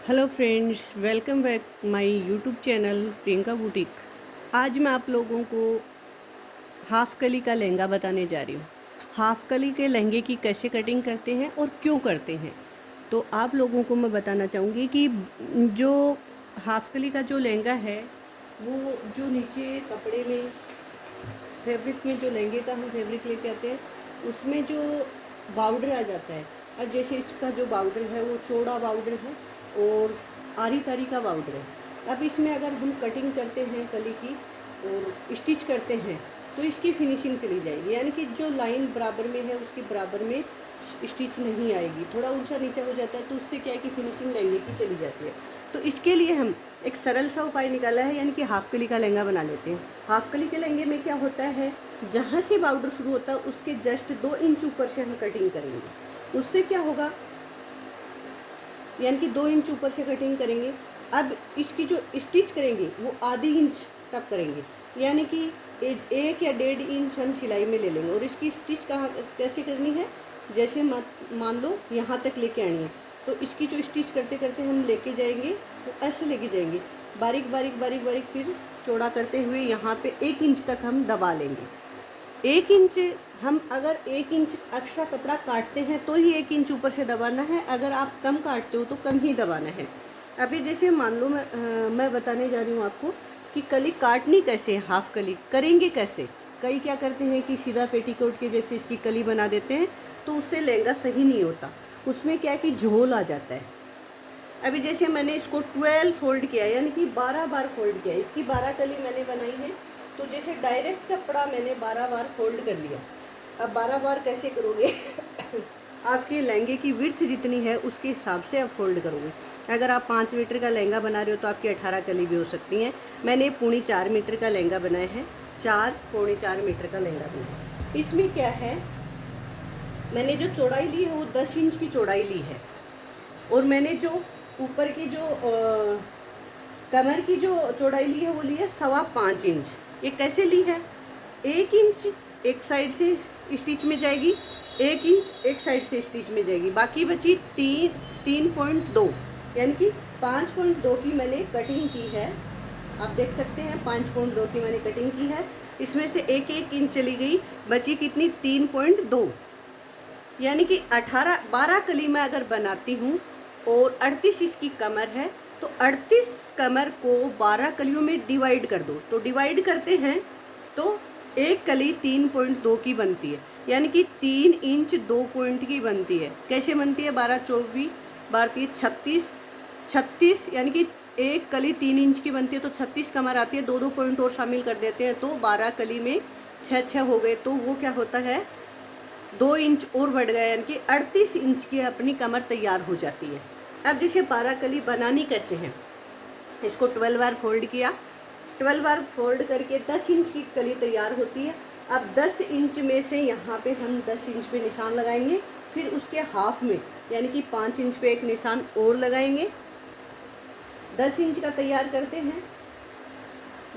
Hello friends, welcome back my YouTube channel Priyanka boutique. आज मैं आप लोगों को हाफ कली का लहंगा बताने जा रही हूँ। हाफ कली के लहंगे की कैसे कटिंग करते हैं और क्यों करते हैं। तो आप लोगों को मैं बताना चाहूँगी कि जो हाफ कली का जो लहंगा है वो जो नीचे कपड़े में फैब्रिक में जो लहंगे का हम फैब्रिक लेके आते हैं उसमें जो बाउडर आ जाता है। अब जैसे इसका जो बाउडर है वो चौड़ा बाउडर है और आरी तारी का बाउडर है। अब इसमें अगर हम कटिंग करते हैं कली की और स्टिच करते हैं तो इसकी फिनिशिंग चली जाएगी, यानी कि जो लाइन बराबर में है उसके बराबर में स्टिच नहीं आएगी। थोड़ा ऊंचा नीचा हो जाता है तो उससे क्या है कि फिनिशिंग लहंगे की चली जाती है। तो इसके लिए हम एक सरल सा उपाय निकाला है, यानी कि हाफ कली का लहंगा बना लेते हैं। हाफ कली के लहंगे में क्या होता है, जहाँ से बाउडर शुरू होता है उसके जस्ट 2 इंच ऊपर से हम कटिंग करेंगे। उससे क्या होगा, यानी कि 2 इंच ऊपर से कटिंग करेंगे। अब इसकी जो स्टिच करेंगे वो आधी इंच तक करेंगे, यानी कि 1 या 1.5 इंच हम सिलाई में ले लेंगे। और इसकी स्टिच कहाँ कैसे करनी है, जैसे मान लो यहाँ तक लेके आनी है तो इसकी जो स्टिच करते करते हम लेके जाएंगे तो ऐसे लेके जाएंगे, बारीक बारीक बारीक बारीक, फिर चौड़ा करते हुए यहाँ पे 1 इंच तक हम दबा लेंगे। 1 इंच, हम अगर 1 इंच एक्स्ट्रा कपड़ा काटते हैं तो ही 1 इंच ऊपर से दबाना है, अगर आप कम काटते हो तो कम ही दबाना है। अभी जैसे मान लो मैं बताने जा रही हूँ आपको कि कली काटनी कैसे है, हाफ कली करेंगे कैसे। कई क्या करते हैं कि सीधा पेटीकोट के जैसे इसकी कली बना देते हैं तो उससे लहंगा सही नहीं होता, उसमें क्या है कि झोल आ जाता है। अभी जैसे मैंने इसको 12 फोल्ड किया, यानी कि 12 बार फोल्ड किया, इसकी 12 कली मैंने बनाई है। तो जैसे डायरेक्ट कपड़ा मैंने 12 बार फोल्ड कर लिया। अब 12 बार कैसे करोगे आपके लहंगे की विड्थ जितनी है उसके हिसाब से आप फोल्ड करोगे। अगर आप 5 मीटर का लहंगा बना रहे हो तो आपकी 18 कली भी हो सकती हैं। मैंने 3.25 मीटर का लहंगा बनाया है, 4 मीटर का लहंगा बनाया है। इसमें क्या है, मैंने जो चौड़ाई ली है वो 10 इंच की चौड़ाई ली है। और मैंने जो ऊपर की जो कमर की जो चौड़ाई ली है वो ली है 5.25 इंच। ये कैसे ली है, 1 इंच एक साइड से स्टिच में जाएगी, 1 इंच एक साइड से स्टिच में जाएगी, बाकी बची 3.2, यानी कि 5.2 की मैंने कटिंग की है। आप देख सकते हैं 5.2 की मैंने कटिंग की है। इसमें से 1 इंच चली गई, बची कितनी, 3.2, यानी कि 12 कली मैं अगर बनाती हूँ और 38 इसकी कमर है तो 38 कमर को 12 कलियों में डिवाइड कर दो। तो डिवाइड करते हैं तो एक कली 3.2 की बनती है, यानी कि 3 इंच 2 पॉइंट की बनती है। कैसे बनती है, 12 24 12 36 36, यानी कि एक कली 3 इंच की बनती है तो 36 कमर आती है। 2 पॉइंट और शामिल कर देते हैं तो 12 कली में 6 हो गए, तो वो क्या होता है, 2 इंच और बढ़ गया, यानी कि 38 इंच की अपनी कमर तैयार हो जाती है। अब जैसे 12 कली बनानी कैसे है, इसको 12 बार फोल्ड किया, 12 बार फोल्ड करके 10 इंच की कली तैयार होती है। अब 10 इंच में से यहाँ पे हम 10 इंच पे निशान लगाएंगे, फिर उसके हाफ में यानी कि 5 इंच पे एक निशान और लगाएंगे। 10 इंच का तैयार करते हैं,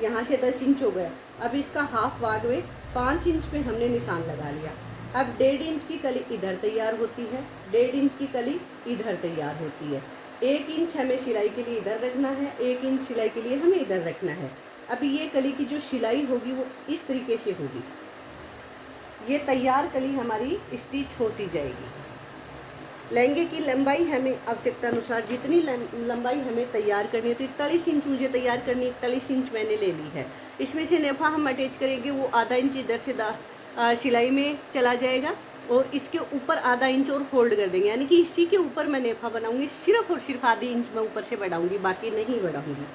यहाँ से 10 इंच हो गया। अब इसका हाफ भाग में 5 इंच पे हमने निशान लगा लिया। अब 1.5 इंच की कली इधर तैयार होती है, 1.5 इंच की कली इधर तैयार होती है। 1 इंच हमें सिलाई के लिए इधर रखना है, 1 इंच सिलाई के लिए हमें इधर रखना है। अभी ये कली की जो सिलाई होगी वो इस तरीके से होगी, ये तैयार कली हमारी स्टिच होती जाएगी। लहंगे की लंबाई हमें आवश्यकता अनुसार जितनी लंबाई हमें तैयार करनी है, तो 41 इंच मुझे तैयार करनी है, 41 इंच मैंने ले ली है। इसमें से नेफा हम अटैच करेंगे, वो आधा इंच इधर से सिलाई में चला जाएगा और इसके ऊपर आधा इंच और फोल्ड कर देंगे, यानी कि इसी के ऊपर मैं नेफा बनाऊंगी। सिर्फ और सिर्फ आधी इंच मैं ऊपर से बढ़ाऊंगी, बाकी नहीं बढ़ाऊंगी।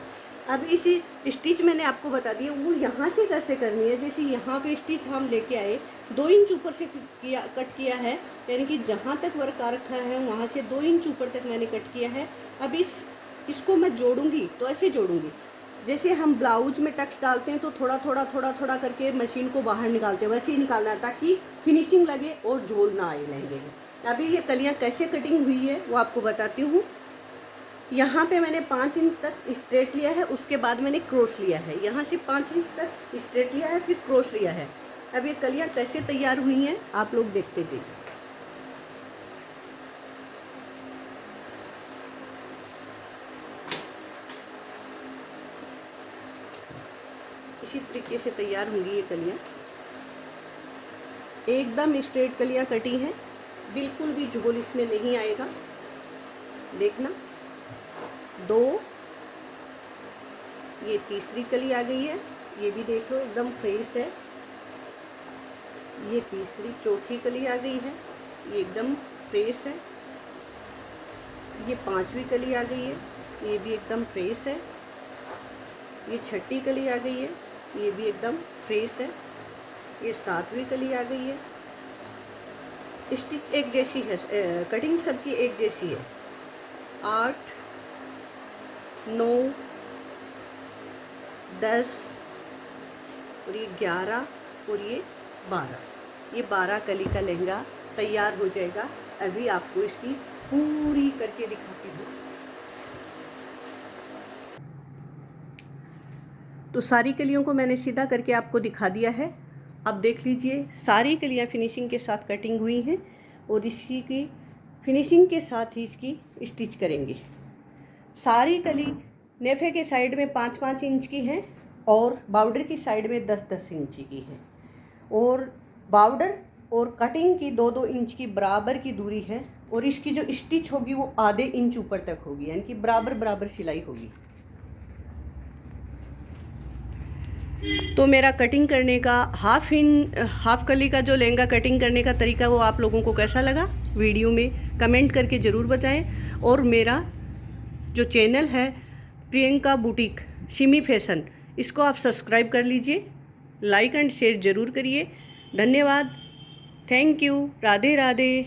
अब इसी स्टिच मैंने आपको बता दिया वो यहाँ से कैसे करनी है। जैसे यहाँ पे स्टिच हम लेके आए, 2 इंच ऊपर से कट किया है, यानी कि जहाँ तक वर्क आ रखा है वहाँ से 2 इंच ऊपर तक मैंने कट किया है। अब इसको मैं जोड़ूंगी तो ऐसे जोड़ूंगी, जैसे हम ब्लाउज में टक्स डालते हैं तो थोड़ा थोड़ा थोड़ा थोड़ा करके मशीन को बाहर निकालते हैं, वैसे ही निकालना है ताकि फिनिशिंग लगे और झोल ना आए लहंगे में। अभी ये कलियाँ कैसे कटिंग हुई है वो आपको बताती हूँ। यहाँ पे मैंने 5 इंच तक स्ट्रेट लिया है, उसके बाद मैंने क्रॉस लिया है, यहाँ से 5 इंच तक स्ट्रेट लिया है, फिर क्रॉस लिया है। अब ये कलियाँ कैसे तैयार हुई हैं आप लोग देखते जाइए। इसी तरीके से तैयार होंगी ये कलियाँ। एकदम स्ट्रेट कलियाँ कटी हैं, बिल्कुल भी झोल इसमें नहीं आएगा। देखना, 2, ये तीसरी कली आ गई है, ये भी देख लो एकदम फ्रेश है। ये तीसरी चौथी कली आ गई है, ये एकदम फ्रेश है। ये 5वीं कली आ गई है, ये भी एकदम फ्रेश है। ये 6ठी कली आ गई है, ये भी एकदम फ्रेश है। ये 7वीं कली आ गई है। स्टिच एक जैसी है, कटिंग सबकी एक जैसी है। 8, 9, 10 और ये 11 और ये 12, ये 12 कली का लहंगा तैयार हो जाएगा। अभी आपको इसकी पूरी करके दिखाती हूँ। तो सारी कलियों को मैंने सीधा करके आपको दिखा दिया है। अब देख लीजिए, सारी कलियाँ फिनिशिंग के साथ कटिंग हुई हैं और इसी की फिनिशिंग के साथ ही इसकी स्टिच करेंगे। सारी कली नेफे के साइड में 5-5 इंच की हैं और बॉर्डर की साइड में 10-10 इंच की है, और बॉर्डर और कटिंग की 2-2 इंच की बराबर की दूरी है। और इसकी जो स्टिच होगी वो आधे इंच ऊपर तक होगी, यानी कि बराबर बराबर सिलाई होगी। तो मेरा कटिंग करने का हाफ कली का जो लहंगा कटिंग करने का तरीका वो आप लोगों को कैसा लगा, वीडियो में कमेंट करके ज़रूर बताएं। और मेरा जो चैनल है प्रियंका बुटीक सिमी फैशन, इसको आप सब्सक्राइब कर लीजिए, लाइक एंड शेयर ज़रूर करिए। धन्यवाद, थैंक यू, राधे राधे।